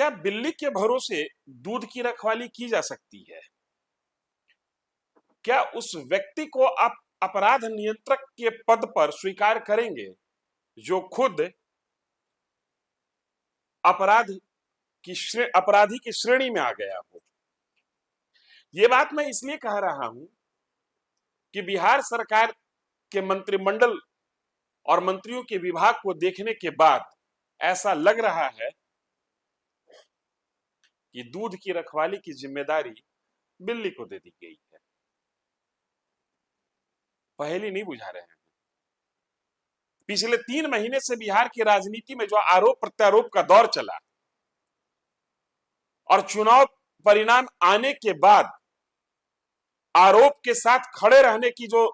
क्या बिल्ली के भरोसे दूध की रखवाली की जा सकती है? क्या उस व्यक्ति को आप अपराध नियंत्रक के पद पर स्वीकार करेंगे जो खुद अपराधी की श्रेणी में आ गया हो? यह बात मैं इसलिए कह रहा हूं कि बिहार सरकार के मंत्रिमंडल और मंत्रियों के विभाग को देखने के बाद ऐसा लग रहा है कि दूध की रखवाली की जिम्मेदारी बिल्ली को दे दी गई है। पहेली नहीं बुझा रहे हैं। पिछले 3 महीने से बिहार की राजनीति में जो आरोप प्रत्यारोप का दौर चला और चुनाव परिणाम आने के बाद आरोप के साथ खड़े रहने की जो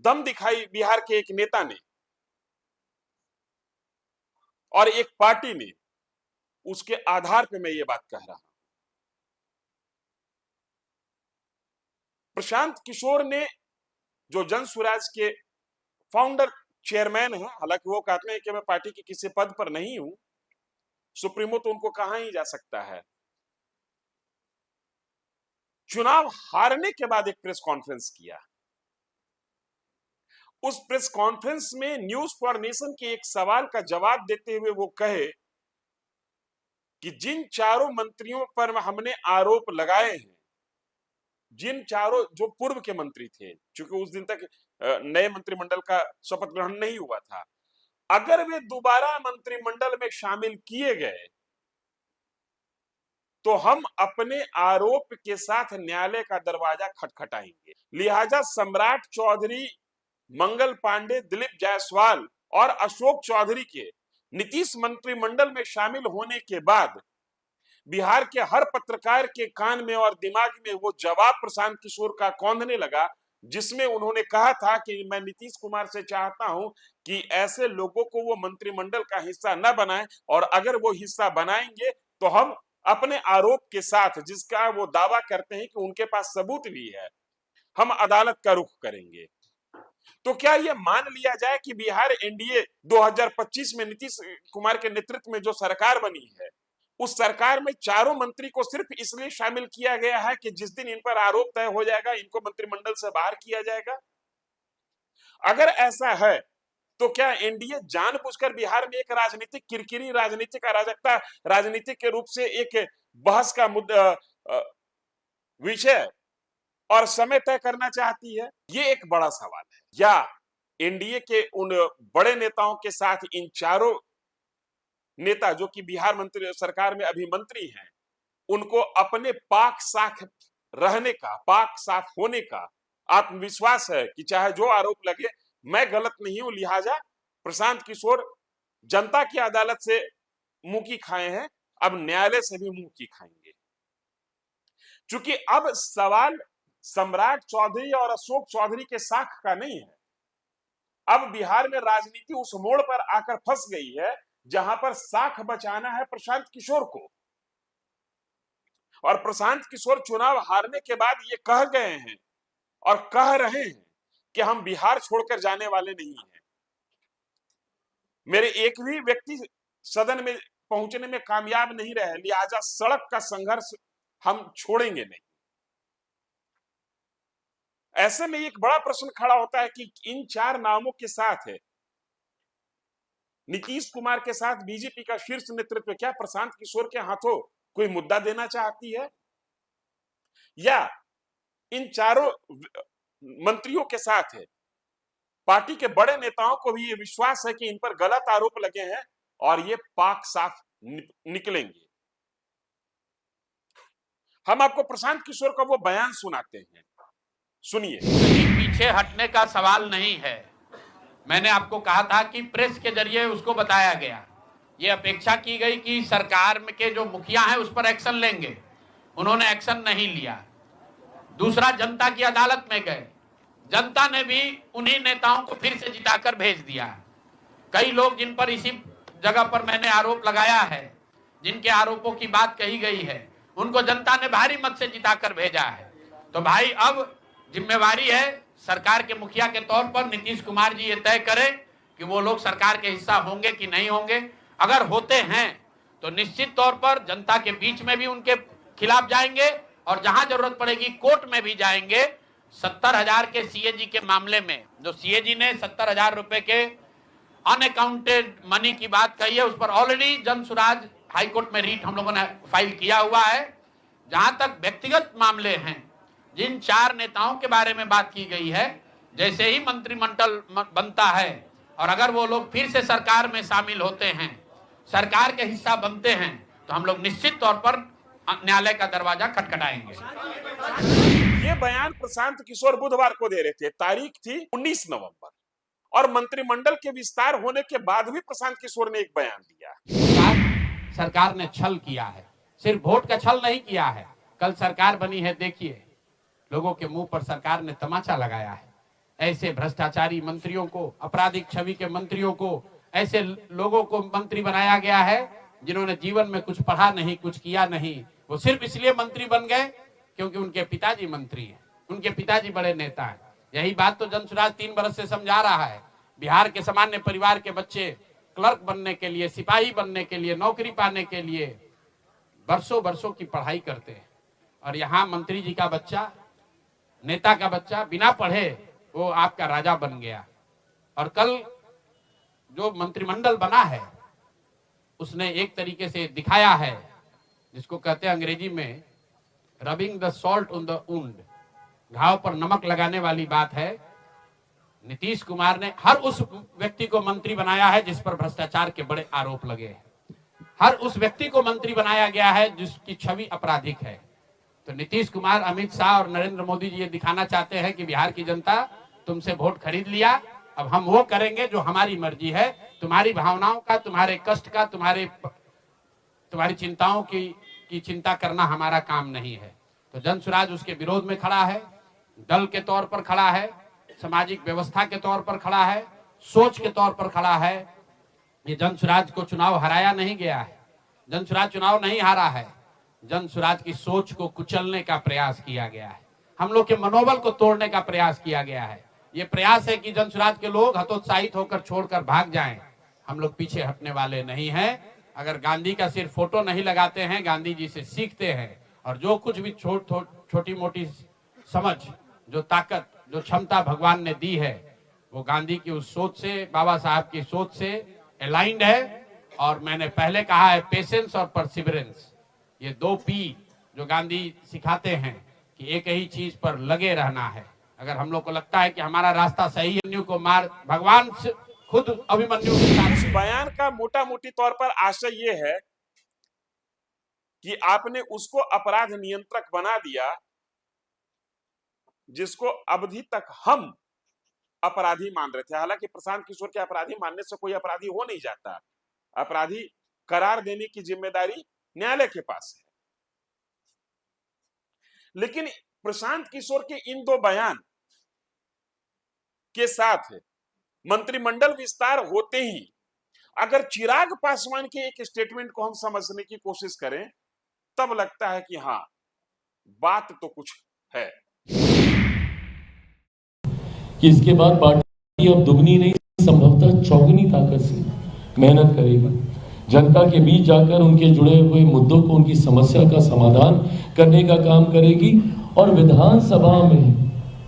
दम दिखाई बिहार के एक नेता ने और एक पार्टी ने, उसके आधार पर मैं ये बात कह रहा हूं। प्रशांत किशोर ने, जो जन स्वराज के फाउंडर चेयरमैन है, हालांकि वो कहते हैं कि मैं पार्टी के किसी पद पर नहीं हूं, सुप्रीमो तो उनको कहां ही जा सकता है। चुनाव हारने के बाद एक प्रेस कॉन्फ्रेंस किया। उस प्रेस कॉन्फ्रेंस में न्यूज फॉर नेशन के एक सवाल का जवाब देते हुए वो कहे कि जिन चारों मंत्रियों पर हमने आरोप लगाए हैं, जिन चारों जो पूर्व के मंत्री थे, क्योंकि उस दिन तक नए मंत्रिमंडल का शपथ ग्रहण नहीं हुआ था, अगर वे दोबारा मंत्रिमंडल में शामिल किए गए तो हम अपने आरोप के साथ न्यायालय का दरवाजा खटखटाएंगे। लिहाजा सम्राट चौधरी, मंगल पांडे, दिलीप जायसवाल और अशोक चौधरी के नीतीश मंत्रिमंडल में शामिल होने के बाद बिहार के हर पत्रकार के कान में और दिमाग में वो जवाब प्रशांत किशोर का कौंधने लगा, जिसमें उन्होंने कहा था कि मैं नीतीश कुमार से चाहता हूं कि ऐसे लोगों को वो मंत्रिमंडल का हिस्सा न बनाएं, और अगर वो हिस्सा बनाएंगे तो हम अपने आरोप के साथ, जिसका वो दावा करते हैं कि उनके पास सबूत भी है, हम अदालत का रुख करेंगे। तो क्या यह मान लिया जाए कि बिहार एनडीए 2025 में नीतीश कुमार के नेतृत्व में जो सरकार बनी है, उस सरकार में चारों मंत्री को सिर्फ इसलिए शामिल किया गया है कि जिस दिन इन पर आरोप तय हो जाएगा इनको मंत्रिमंडल से बाहर किया जाएगा? अगर ऐसा है तो क्या एनडीए जानबूझकर बिहार में एक राजनीतिक किरकिरी, राजनीतिक अराजकता, राजनीतिक के रूप से एक बहस का मुद्दा, विषय और समय तय करना चाहती है? ये एक बड़ा सवाल है। या एनडीए के उन बड़े नेताओं के साथ इन चारों नेता जो कि बिहार मंत्री सरकार में अभी मंत्री हैं, उनको अपने पाक साफ रहने का, पाक साफ होने का आत्मविश्वास है कि चाहे जो आरोप लगे मैं गलत नहीं हूं, लिहाजा प्रशांत किशोर जनता की अदालत से मुंह की खाए हैं, अब न्यायालय से भी मुंह की खाएंगे। क्योंकि अब सवाल सम्राट चौधरी और अशोक चौधरी के साख का नहीं है। अब बिहार में राजनीति उस मोड़ पर आकर फंस गई है जहां पर साख बचाना है प्रशांत किशोर को, और प्रशांत किशोर चुनाव हारने के बाद ये कह गए हैं और कह रहे हैं कि हम बिहार छोड़कर जाने वाले नहीं हैं। मेरे एक भी व्यक्ति सदन में पहुंचने में कामयाब नहीं रहे, लिहाजा सड़क का संघर्ष हम छोड़ेंगे नहीं। ऐसे में एक बड़ा प्रश्न खड़ा होता है कि इन 4 नामों के साथ है नीतीश कुमार के साथ बीजेपी का शीर्ष नेतृत्व क्या प्रशांत किशोर के हाथों कोई मुद्दा देना चाहती है, या इन चारों मंत्रियों के साथ है पार्टी के बड़े नेताओं को भी ये विश्वास है कि इन पर गलत आरोप लगे हैं और ये पाक साफ निकलेंगे। हम आपको प्रशांत किशोर का वो बयान सुनाते हैं, सुनिए। पीछे हटने का सवाल नहीं है। मैंने आपको कहा था कि प्रेस के जरिए उसको बताया गया, ये अपेक्षा की गई कि सरकार में के जो मुखिया हैं उस पर एक्शन लेंगे, उन्होंने एक्शन नहीं लिया। दूसरा, जनता की अदालत में गए, जनता ने भी उन्हीं नेताओं को फिर से जिताकर भेज दिया। कई लोग जिन पर इसी जगह पर मैंने आरोप लगाया है, जिनके आरोपों की बात कही गई है, उनको जनता ने भारी मत से जिताकर भेजा है। तो भाई अब जिम्मेवारी है सरकार के मुखिया के तौर पर नीतीश कुमार जी ये तय करें कि वो लोग सरकार के हिस्सा होंगे कि नहीं होंगे। अगर होते हैं तो निश्चित तौर पर जनता के बीच में भी उनके खिलाफ जाएंगे और जहां जरूरत पड़ेगी कोर्ट में भी जाएंगे। 70,000 के सीएजी के मामले में जो सीएजी ने 70,000 रुपए के अनअकाउंटेड मनी की बात कही है, उस पर ऑलरेडी जनसुराज हाईकोर्ट में रीट हम लोगों ने फाइल किया हुआ है। जहां तक व्यक्तिगत मामले हैं, जिन 4 नेताओं के बारे में बात की गई है, जैसे ही मंत्रिमंडल बनता है और अगर वो लोग फिर से सरकार में शामिल होते हैं, सरकार के हिस्सा बनते हैं, तो हम लोग निश्चित तौर पर न्यायालय का दरवाजा खटखटाएंगे। ये बयान प्रशांत किशोर बुधवार को दे रहे थे, तारीख थी 19 नवंबर, और मंत्रिमंडल के विस्तार होने के बाद भी प्रशांत किशोर ने एक बयान दिया। सरकार ने छल किया है, सिर्फ वोट का छल नहीं किया है। कल सरकार बनी है, देखिए लोगों के मुंह पर सरकार ने तमाचा लगाया है। ऐसे भ्रष्टाचारी मंत्रियों को, आपराधिक छवि के मंत्रियों को, ऐसे लोगों को मंत्री बनाया गया है जिन्होंने जीवन में कुछ पढ़ा नहीं, कुछ किया नहीं। वो सिर्फ इसलिए मंत्री बन गए क्योंकि उनके पिताजी मंत्री हैं, उनके पिताजी बड़े नेता हैं। यही बात तो जनसुराज 3 बरस से समझा रहा है। बिहार के सामान्य परिवार के बच्चे क्लर्क बनने के लिए, सिपाही बनने के लिए, नौकरी पाने के लिए बरसों की पढ़ाई करते हैं, और यहाँ मंत्री जी का बच्चा, नेता का बच्चा बिना पढ़े वो आपका राजा बन गया। और कल जो मंत्रिमंडल बना है उसने एक तरीके से दिखाया है, जिसको कहते हैं अंग्रेजी में rubbing the salt on the wound, घाव पर नमक लगाने वाली बात है। नीतीश कुमार ने हर उस व्यक्ति को मंत्री बनाया है जिस पर भ्रष्टाचार के बड़े आरोप लगे हैं। हर उस व्यक्ति को मंत्री बनाया गया है जिसकी छवि आपराधिक है। तो नीतीश कुमार, अमित शाह और नरेंद्र मोदी जी ये दिखाना चाहते हैं कि बिहार की जनता तुमसे वोट खरीद लिया, अब हम वो करेंगे जो हमारी मर्जी है। तुम्हारी भावनाओं का, तुम्हारे कष्ट का, तुम्हारी चिंताओं की चिंता करना हमारा काम नहीं है। तो जनसुराज उसके विरोध में खड़ा है, दल के तौर पर खड़ा है, सामाजिक व्यवस्था के तौर पर खड़ा है, सोच के तौर पर खड़ा है। ये जनसुराज को चुनाव हराया नहीं गया है, जनसुराज चुनाव नहीं हारा है, जनसुराज की सोच को कुचलने का प्रयास किया गया है, हम लोग के मनोबल को तोड़ने का प्रयास किया गया है। ये प्रयास है कि जनसुराज के लोग हतोत्साहित होकर छोड़कर भाग जाएं। हम लोग पीछे हटने वाले नहीं हैं। अगर गांधी का सिर्फ फोटो नहीं लगाते हैं, गांधी जी से सीखते हैं, और जो कुछ भी छोटी मोटी समझ, जो ताकत, जो क्षमता भगवान ने दी है, वो गांधी की उस सोच से, बाबा साहब की सोच से अलाइंड है। और मैंने पहले कहा है, पेशेंस और परसिवरेंस, ये 2 P जो गांधी सिखाते हैं कि एक ही चीज पर लगे रहना है। अगर हम लोग को लगता है कि हमारा रास्ता सही है, अभिमन्यु को मार, भगवान खुद अभिमन्यु के साथ। इस बयान का मोटा मोटी तौर पर आशय ये है कि आपने उसको अपराध नियंत्रक बना दिया जिसको अवधि तक हम अपराधी मान रहे थे। हालांकि प्रशांत किशोर के अपराधी मानने से कोई अपराधी हो नहीं जाता, अपराधी करार देने की जिम्मेदारी न्यायालय के पास है। लेकिन प्रशांत किशोर के इन 2 बयान के साथ मंत्रिमंडल विस्तार होते ही अगर चिराग पासवान के एक स्टेटमेंट को हम समझने की कोशिश करें, तब लगता है कि हाँ, बात तो कुछ है। कि इसके बाद पार्टी अब दुगनी नहीं, संभवतः चौगुनी ताकत से मेहनत करेगी, जनता के बीच जाकर उनके जुड़े हुए मुद्दों को, उनकी समस्या का समाधान करने का काम करेगी, और विधानसभा में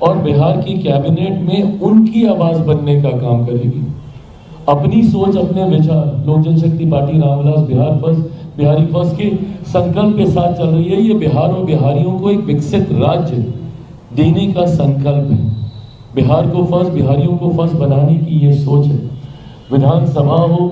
और बिहार की कैबिनेट में उनकी आवाज बनने का काम करेगी। अपनी सोच, अपने विचार लोक जनशक्ति पार्टी रामविलास बिहारी फर्स्ट के संकल्प के साथ चल रही है। ये बिहार और बिहारियों को एक विकसित राज्य देने का संकल्प है। बिहार को फर्स्ट, बिहारियों को फर्स्ट बनाने की ये सोच है। विधानसभा हो,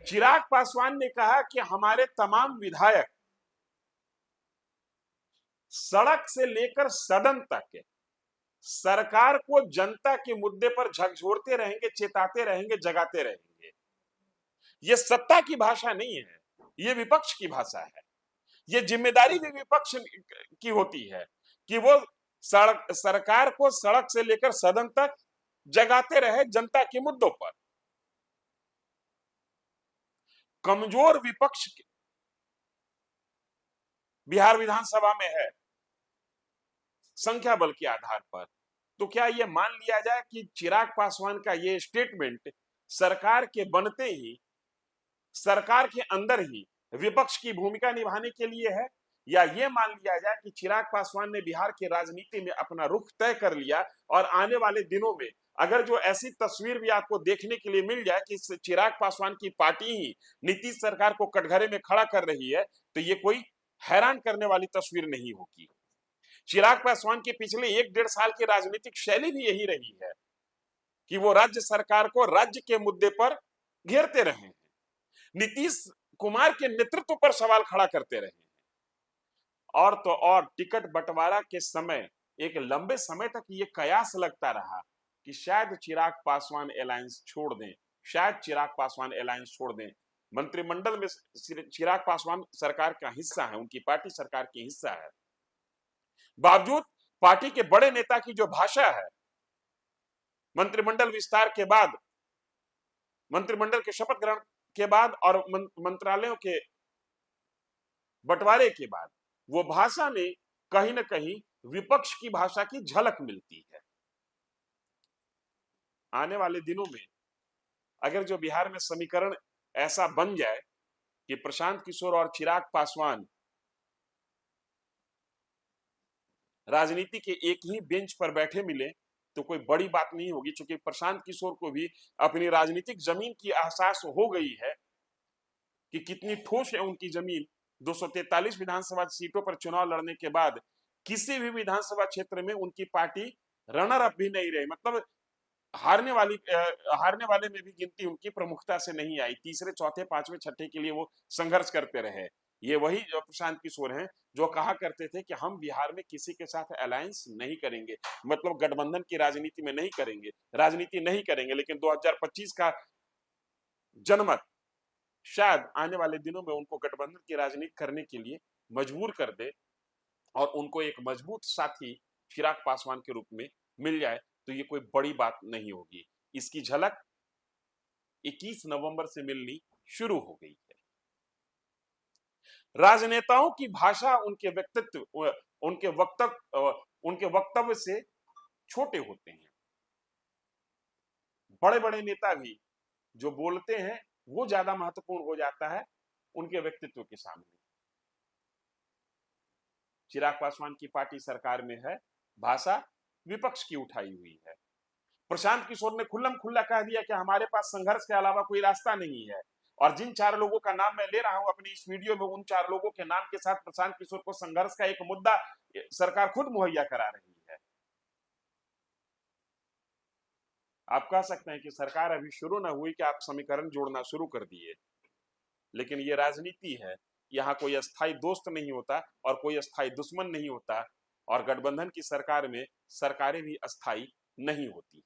चिराग पासवान ने कहा कि हमारे तमाम विधायक सड़क से लेकर सदन तक सरकार को जनता के मुद्दे पर झकझोरते रहेंगे, चेताते रहेंगे, जगाते रहेंगे। ये सत्ता की भाषा नहीं है, ये विपक्ष की भाषा है। ये जिम्मेदारी भी विपक्ष की होती है कि वो सरकार को सड़क से लेकर सदन तक जगाते रहे जनता के मुद्दों पर। कमजोर विपक्ष बिहार विधानसभा में है संख्या बल के आधार पर, तो क्या यह मान लिया जाए कि चिराग पासवान का यह स्टेटमेंट सरकार के बनते ही सरकार के अंदर ही विपक्ष की भूमिका निभाने के लिए है, या ये मान लिया जाए कि चिराग पासवान ने बिहार की राजनीति में अपना रुख तय कर लिया और आने वाले दिनों में अगर जो ऐसी तस्वीर भी आपको देखने के लिए मिल जाए कि चिराग पासवान की पार्टी ही नीतीश सरकार को कटघरे में खड़ा कर रही है, तो ये कोई हैरान करने वाली तस्वीर नहीं होगी। चिराग पासवान के पिछले 1-1.5 साल की राजनीतिक शैली भी यही रही है कि वो राज्य सरकार को राज्य के मुद्दे पर घेरते रहे हैं, नीतीश कुमार के नेतृत्व पर सवाल खड़ा करते रहे हैं। और तो और टिकट बंटवारा के समय एक लंबे समय तक ये कयास लगता रहा कि शायद चिराग पासवान अलायंस छोड़ दें, शायद चिराग पासवान अलायंस छोड़ दें। मंत्रिमंडल में चिराग पासवान सरकार का हिस्सा है, उनकी पार्टी सरकार की हिस्सा है, बावजूद पार्टी के बड़े नेता की जो भाषा है, मंत्रिमंडल विस्तार के बाद, मंत्रिमंडल के शपथ ग्रहण के बाद और मंत्रालयों के बंटवारे के बाद, वो भाषा में कहीं ना कहीं विपक्ष की भाषा की झलक मिलती है। आने वाले दिनों में अगर जो बिहार में समीकरण ऐसा बन जाए कि प्रशांत किशोर और चिराग पासवान राजनीति के एक ही बेंच पर बैठे मिले, तो कोई बड़ी बात नहीं होगी, क्योंकि प्रशांत किशोर को भी अपनी राजनीतिक जमीन की एहसास हो गई है कि कितनी ठोस है उनकी जमीन। 243 विधानसभा सीटों पर चुनाव लड़ने के बाद किसी भी विधानसभा क्षेत्र में उनकी पार्टी रनर अप भी नहीं रही, मतलब हारने वाले में भी गिनती उनकी प्रमुखता से नहीं आई। तीसरे, चौथे, पांचवें, छठे के लिए वो संघर्ष करते रहे। ये वही जो प्रशांत किशोर हैं जो कहा करते थे कि हम बिहार में किसी के साथ अलायंस नहीं करेंगे, मतलब गठबंधन की राजनीति में नहीं करेंगे, राजनीति नहीं करेंगे। लेकिन 2025 का जनमत शायद आने वाले दिनों में उनको गठबंधन की राजनीति करने के लिए मजबूर कर दे और उनको एक मजबूत साथी चिराग पासवान के रूप में मिल जाए, तो ये कोई बड़ी बात नहीं होगी। इसकी झलक 21 नवंबर से मिलनी शुरू हो गई है। राजनेताओं की भाषा उनके व्यक्तित्व, उनके वक्तव्य से छोटे होते हैं। बड़े बड़े नेता भी जो बोलते हैं वो ज्यादा महत्वपूर्ण हो जाता है उनके व्यक्तित्व के सामने। चिराग पासवान की पार्टी सरकार में है, भाषा विपक्ष की उठाई हुई है। प्रशांत किशोर ने खुल्लम खुल्ला कह दिया कि हमारे पास संघर्ष के अलावा कोई रास्ता नहीं है, और जिन 4 लोगों का नाम मैं ले रहा हूं अपनी इस वीडियो में, उन 4 लोगों के नाम के साथ प्रशांत किशोर को संघर्ष का एक मुद्दा सरकार खुद मुहैया करा रही है। आप कह सकते हैं कि सरकार अभी शुरू ना हुई कि आप समीकरण जोड़ना शुरू कर दिए, लेकिन ये राजनीति है, यहाँ कोई अस्थायी दोस्त नहीं होता और कोई अस्थायी दुश्मन नहीं होता, और गठबंधन की सरकार में सरकारें भी अस्थायी नहीं होती।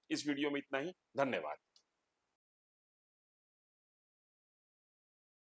इस वीडियो में इतना ही, धन्यवाद।